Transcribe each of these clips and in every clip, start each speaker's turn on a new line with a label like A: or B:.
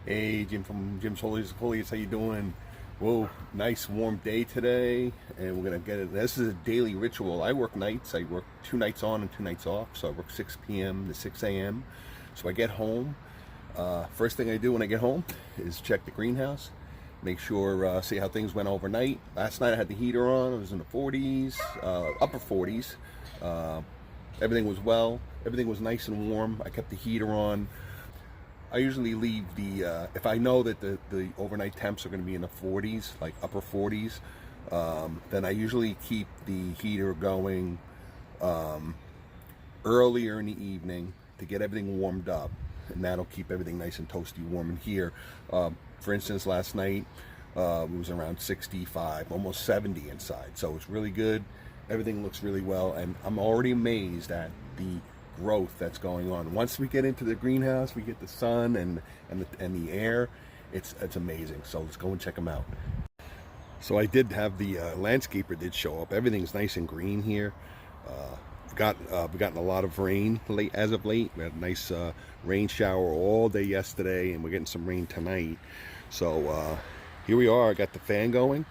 A: Hey, Jim from Jim's Coleus. How you doing? Whoa, nice warm day today, and we're gonna get it. This is a daily ritual. I work nights. I work 2 nights on and 2 nights off. So I work 6 p.m. to 6 a.m. So I get home. First thing I do when I get home is check the greenhouse, make sure, see how things went overnight. Last night I had the heater on. It was in the 40s, upper 40s. Everything was well. Everything was nice and warm. I kept the heater on. I usually leave the, if I know that the overnight temps are going to be in the 40s, like upper 40s, then I usually keep the heater going earlier in the evening to get everything warmed up, and that'll keep everything nice and toasty warm in here. For instance, last night it was around 65, almost 70 inside, so it's really good. Everything looks really well, and I'm already amazed at the growth that's going on. Once we get into the greenhouse, we get the sun and the air. It's amazing. So let's go and check them out. So I did have the landscaper did show up. Everything's nice and green here. We've gotten a lot of rain as of late. We had a nice rain shower all day yesterday, and we're getting some rain tonight. So here we are. I got the fan going.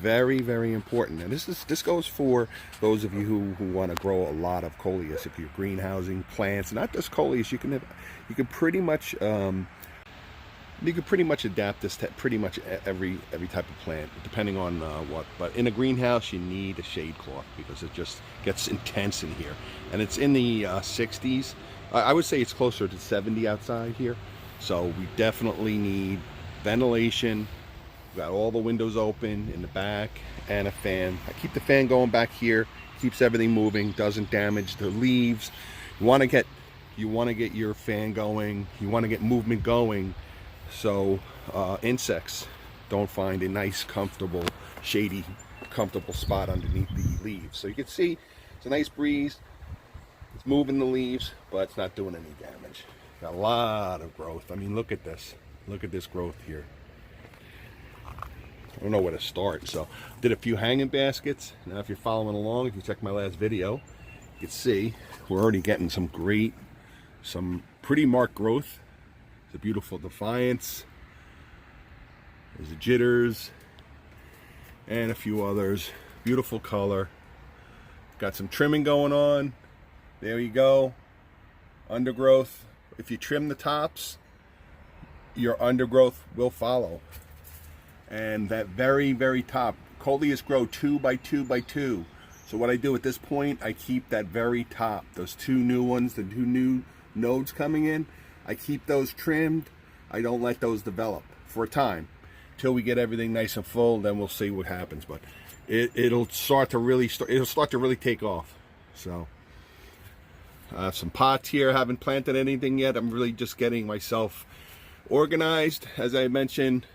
A: Very, very important. And this goes for those of you who want to grow a lot of Coleus. If you're greenhousing plants, not just Coleus, you can pretty much adapt this to pretty much every type of plant, depending on what. But in a greenhouse, you need a shade cloth because it just gets intense in here. And it's in the 60s. I would say it's closer to 70 outside here. So we definitely need ventilation. Got all the windows open in the back and a fan. I keep the fan going back here, keeps everything moving, doesn't damage the leaves. You want to get your fan going, you want to get movement going, so insects don't find a nice, comfortable, shady, comfortable spot underneath the leaves. So you can see it's a nice breeze. It's moving the leaves, but it's not doing any damage. Got a lot of growth. I mean, look at this. Look at this growth here. I don't know where to start. So did a few hanging baskets. Now if you're following along, if you check my last video, you can see we're already getting some pretty marked growth. It's a beautiful Defiance. There's the Jitters and a few others. Beautiful color. Got some trimming going on. There you go. Undergrowth. If you trim the tops, your undergrowth will follow. And that very, very top, Coleus grow 2 by 2 by 2. So what I do at this point, I keep that very top, those 2 new ones, the 2 new nodes coming in, I keep those trimmed. I don't let those develop for a time till we get everything nice and full. Then we'll see what happens. But it'll start to really take off. So I have some pots here. I haven't planted anything yet. I'm really just getting myself organized. As I mentioned,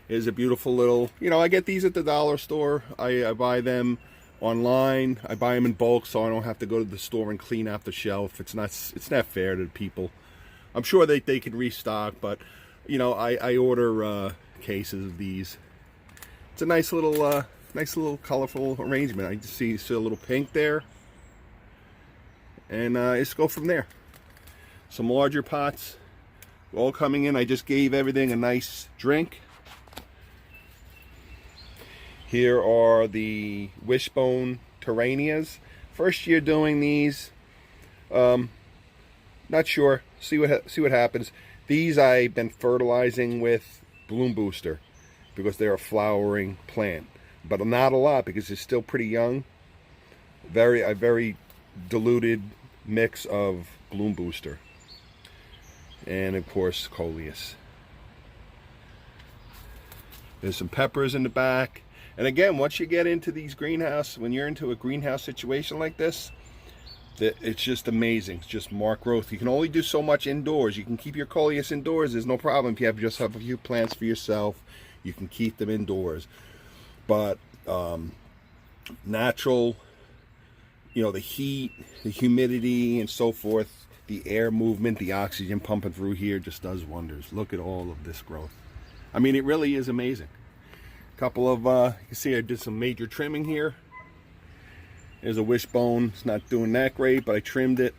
A: is a beautiful little, I get these at the dollar store. I buy them online. I buy them in bulk so I don't have to go to the store and clean out the shelf. It's not fair to the people. I'm sure they can restock, but I order cases of these. It's a nice little colorful arrangement. I just see a little pink there, and let's go from there. Some larger pots all coming in. I just gave everything a nice drink. Here are the wishbone Terranias. First year doing these. Not sure. See what happens. These I've been fertilizing with Bloom Booster because they're a flowering plant, but not a lot because it's still pretty young. A very diluted mix of Bloom Booster and of course Coleus. There's some peppers in the back. And again, once you get into these greenhouse, when you're into a greenhouse situation like this, it's just amazing. It's just marked growth. You can only do so much indoors. You can keep your Coleus indoors. There's no problem. If you just have a few plants for yourself, you can keep them indoors. But natural, the heat, the humidity, and so forth, the air movement, the oxygen pumping through here just does wonders. Look at all of this growth. I mean, it really is amazing. Couple of, you can see I did some major trimming here. There's a wishbone. It's not doing that great, but I trimmed it.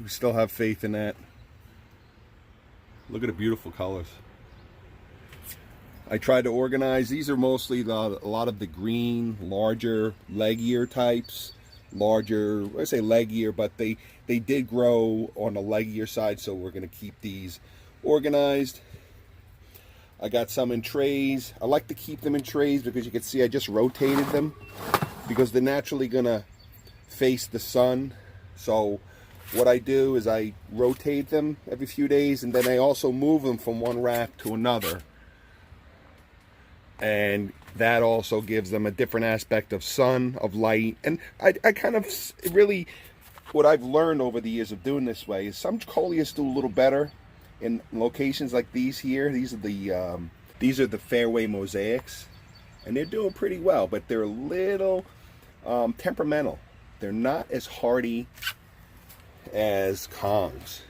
A: We still have faith in that. Look at the beautiful colors. I tried to organize. These are mostly a lot of the green, larger, leggier types. Larger, I say leggier, but they did grow on the leggier side, so we're going to keep these organized. I got some in trays. I like to keep them in trays because you can see I just rotated them because they're naturally going to face the sun. So what I do is I rotate them every few days, and then I also move them from one rack to another. And that also gives them a different aspect of sun, of light. And I kind of really, what I've learned over the years of doing this way is some Coleus do a little better in locations like these here. These are the fairway mosaics, and they're doing pretty well, but they're a little temperamental. They're not as hardy as Kongs.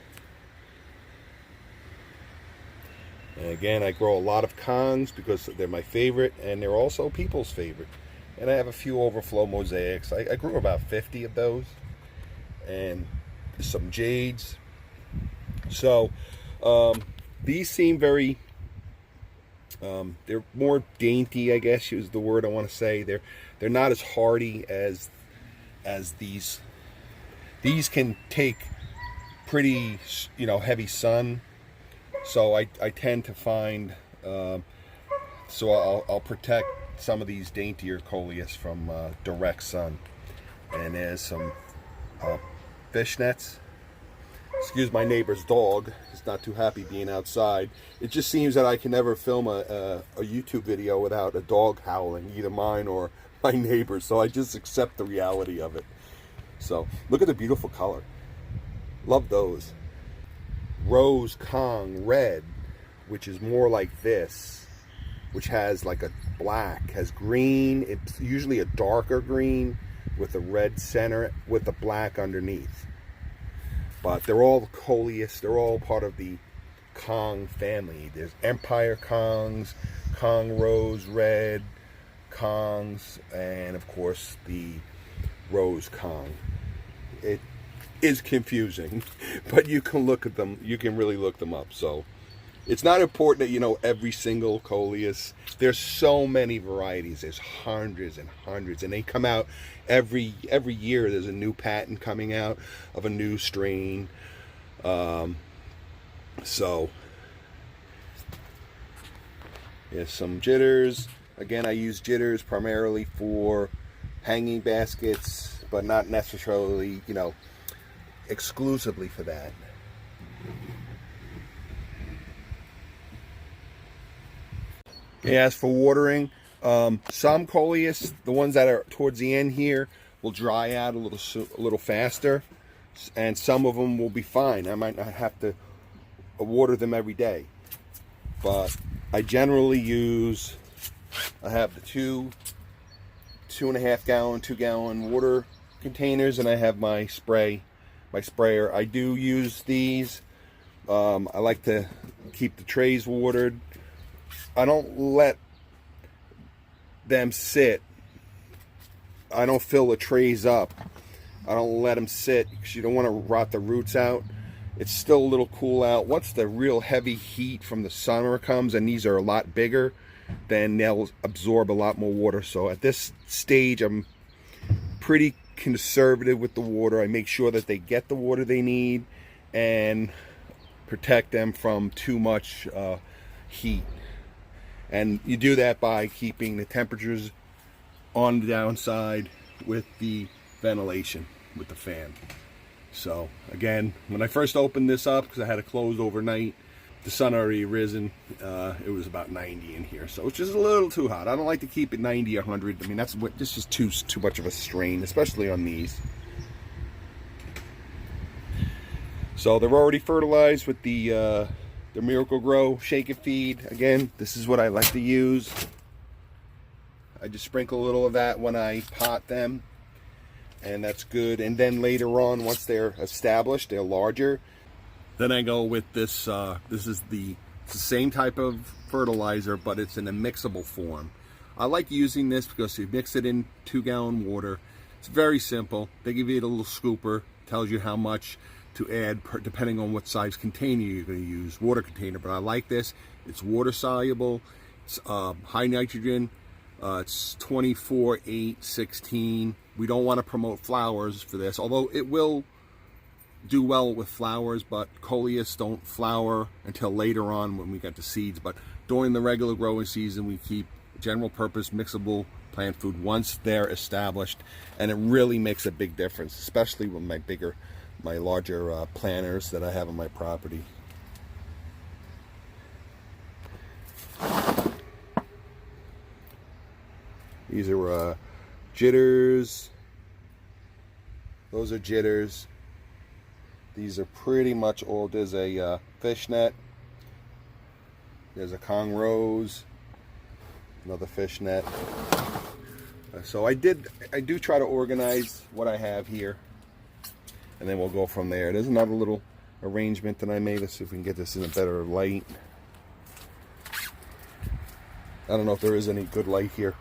A: And again, I grow a lot of Kongs because they're my favorite, and they're also people's favorite. And I have a few overflow mosaics. I grew about 50 of those, and some jades. So these seem very, they're more dainty, I guess is the word I want to say. They're not as hardy as these. These can take pretty, heavy sun. So I tend to find, so I'll protect some of these daintier Coleus from direct sun. And there's some fish nets. Excuse my neighbor's dog. He's not too happy being outside. It just seems that I can never film a YouTube video without a dog howling, either mine or my neighbor's. So I just accept the reality of it. So look at the beautiful color. Love those. Rose Kong red, which is more like this, which has like a black, has green. It's usually a darker green with a red center with a black underneath. But they're all Coleus. They're all part of the Kong family. There's Empire Kongs, Kong Rose Red Kongs, and of course the Rose Kong. It is confusing, but you can look at them. You can really look them up. So it's not important that you know every single Coleus. There's so many varieties. There's hundreds and hundreds, and they come out every year. There's a new patent coming out of a new strain. So there's some jitters. Again, I use jitters primarily for hanging baskets, but not necessarily, exclusively for that. Okay, as for watering, some Coleus, the ones that are towards the end here, will dry out a little faster, and some of them will be fine. I might not have to water them every day, but I generally use, I have the 2.5 gallon, 2 gallon water containers, and I have my sprayer. I do use these. I like to keep the trays watered. I don't let them sit. I don't fill the trays up. I don't let them sit because you don't want to rot the roots out. It's still a little cool out. Once the real heavy heat from the summer comes, and these are a lot bigger, then they'll absorb a lot more water. So at this stage, I'm pretty conservative with the water. I make sure that they get the water they need and protect them from too much heat. And you do that by keeping the temperatures on the downside with the ventilation, with the fan. So again, when I first opened this up, because I had it closed overnight, the sun already risen. It was about 90 in here, so it's just a little too hot. I don't like to keep it 90, 100. I mean, this is too much of a strain, especially on these. So they're already fertilized with the Miracle Grow Shake and Feed. Again, this is what I like to use. I just sprinkle a little of that when I pot them, and that's good. And then later on, once they're established, they're larger, then I go with this. This is the same type of fertilizer, but it's in a mixable form. I like using this because you mix it in 2 gallon water. It's very simple. They give you a little scooper, tells you how much to add depending on what size container you're going to use, water container. But I like this. It's water soluble. It's high nitrogen. It's 24, 8, 16. We don't want to promote flowers for this, although it will do well with flowers, but Coleus don't flower until later on when we get the seeds. But during the regular growing season, we keep general purpose mixable plant food once they're established, and it really makes a big difference, especially with my larger planters that I have on my property. These are jitters. Those are jitters. These are pretty much all. There's a fishnet. There's a Kong Rose. Another fishnet. So I do try to organize what I have here, and then we'll go from there. There's another little arrangement that I made. Let's see if we can get this in a better light. I don't know if there is any good light here.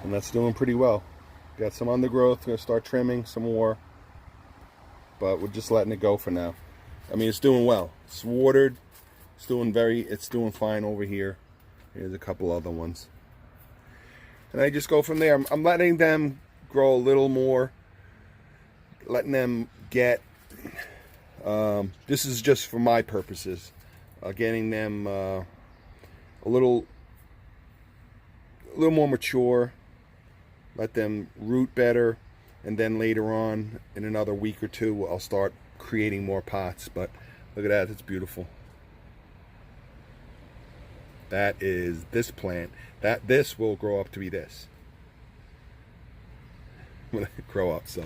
A: And that's doing pretty well. Got some undergrowth. Gonna start trimming some more, but we're just letting it go for now. I mean, it's doing well. It's watered. It's doing fine over here. Here's a couple other ones, and I just go from there. I'm letting them grow a little more, letting them get. This is just for my purposes, getting them a little more mature. Let them root better, and then later on in another week or two I'll start creating more pots. But look at that, it's beautiful. That is this plant. This will grow up to be this when I grow up. So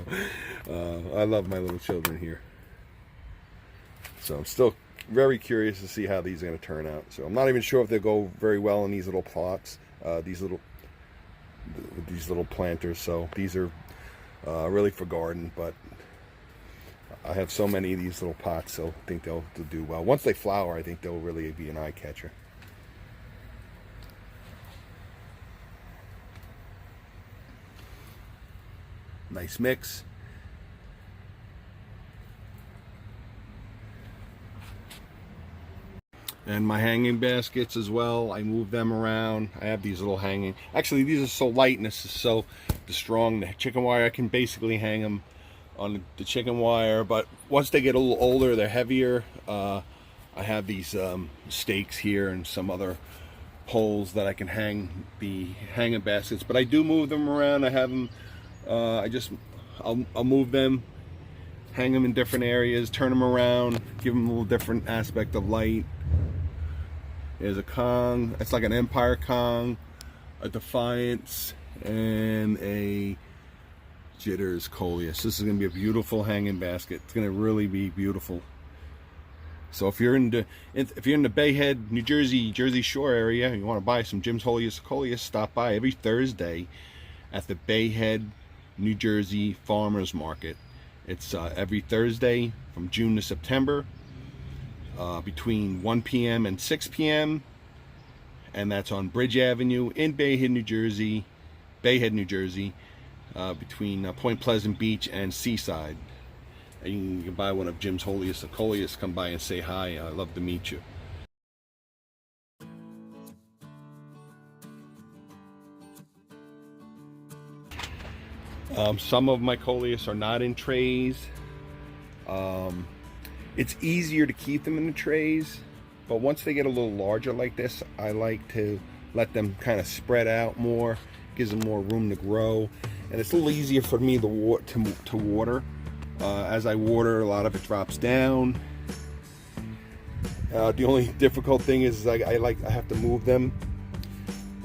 A: I love my little children here. So I'm still very curious to see how these are going to turn out. So I'm not even sure if they'll go very well in these little plots, these little planters. So these are really for garden, but I have so many of these little pots, so I think they'll do well. Once they flower, I think they'll really be an eye catcher. Nice mix. And my hanging baskets as well, I move them around. I have these little hanging, actually these are so light and this is so strong. The chicken wire, I can basically hang them on the chicken wire, but once they get a little older, they're heavier. I have these stakes here and some other poles that I can hang the hanging baskets, but I do move them around. I have them, I'll move them, hang them in different areas, turn them around, give them a little different aspect of light. There's a Kong, it's like an Empire Kong, a Defiance, and a Jitters Coleus. This is going to be a beautiful hanging basket. It's going to really be beautiful. So if you're in the Bayhead, New Jersey, Jersey Shore area, and you want to buy some Jim's Holiest Coleus, stop by every Thursday at the Bayhead, New Jersey Farmers Market. It's every Thursday from June to September. Between 1 p.m. and 6 p.m. and that's on Bridge Avenue in Bayhead, New Jersey, between Point Pleasant Beach and Seaside. And you can buy one of Jim's Holiest of Coleus. Come by and say hi. I'd love to meet you. Some of my Coleus are not in trays. It's easier to keep them in the trays, but once they get a little larger like this, I like to let them kind of spread out more. Gives them more room to grow, and it's a little easier for me to water. As I water, a lot of it drops down. The only difficult thing is I have to move them.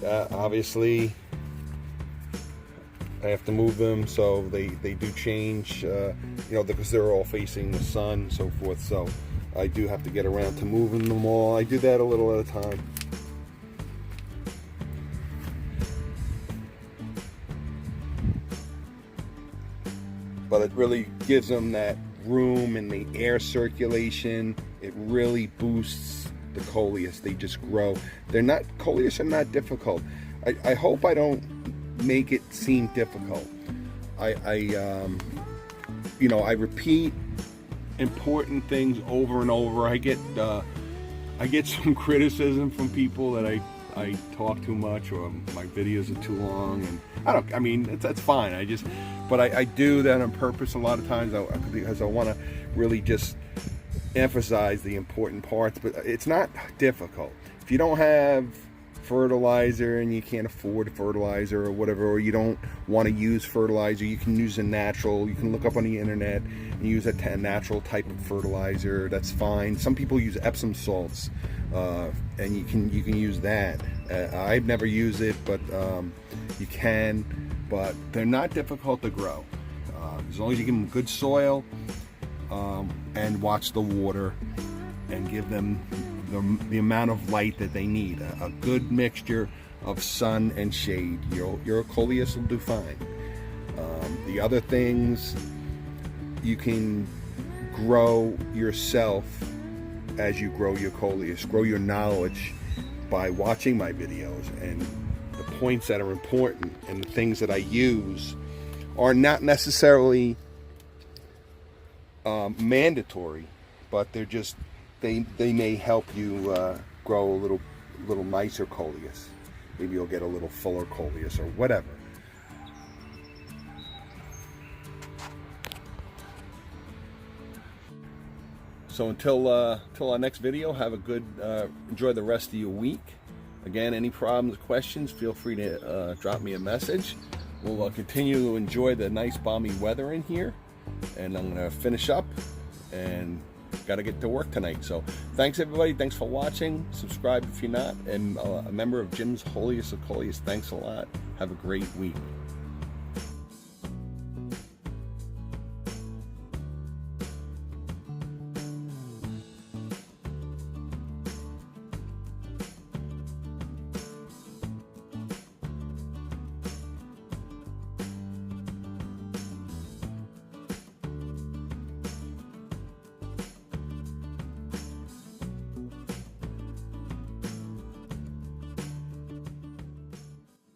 A: Obviously, I have to move them so they do change, because they're all facing the sun and so forth. So I do have to get around to moving them all. I do that a little at a time. But it really gives them that room and the air circulation. It really boosts the Coleus. They just grow. Coleus are not difficult. I hope I don't make it seem difficult. I repeat important things over and over. I get some criticism from people that I talk too much or my videos are too long, and I mean that's fine. But I do that on purpose a lot of times because I want to really just emphasize the important parts. But it's not difficult. If you don't have fertilizer and you can't afford fertilizer or whatever, or you don't want to use fertilizer, you can use a natural. You can look up on the internet and use a natural type of fertilizer. That's fine. Some people use Epsom salts, and you can use that. I've never used it, but you can. But they're not difficult to grow as long as you give them good soil and watch the water and give them the amount of light that they need. A good mixture of sun and shade. Your Coleus will do fine. The other things you can grow yourself as you grow your Coleus. Grow your knowledge by watching my videos, and the points that are important and the things that I use are not necessarily mandatory, but they're just they may help you grow a little nicer Coleus. Maybe you'll get a little fuller Coleus or whatever. So until our next video, have a good enjoy the rest of your week. Again, any problems, questions, feel free to drop me a message. We'll continue to enjoy the nice balmy weather in here, and I'm gonna finish up and got to get to work tonight. So thanks everybody. Thanks for watching. Subscribe if you're not, and a member of Jim's Holiest of Coleus. Thanks a lot. Have a great week.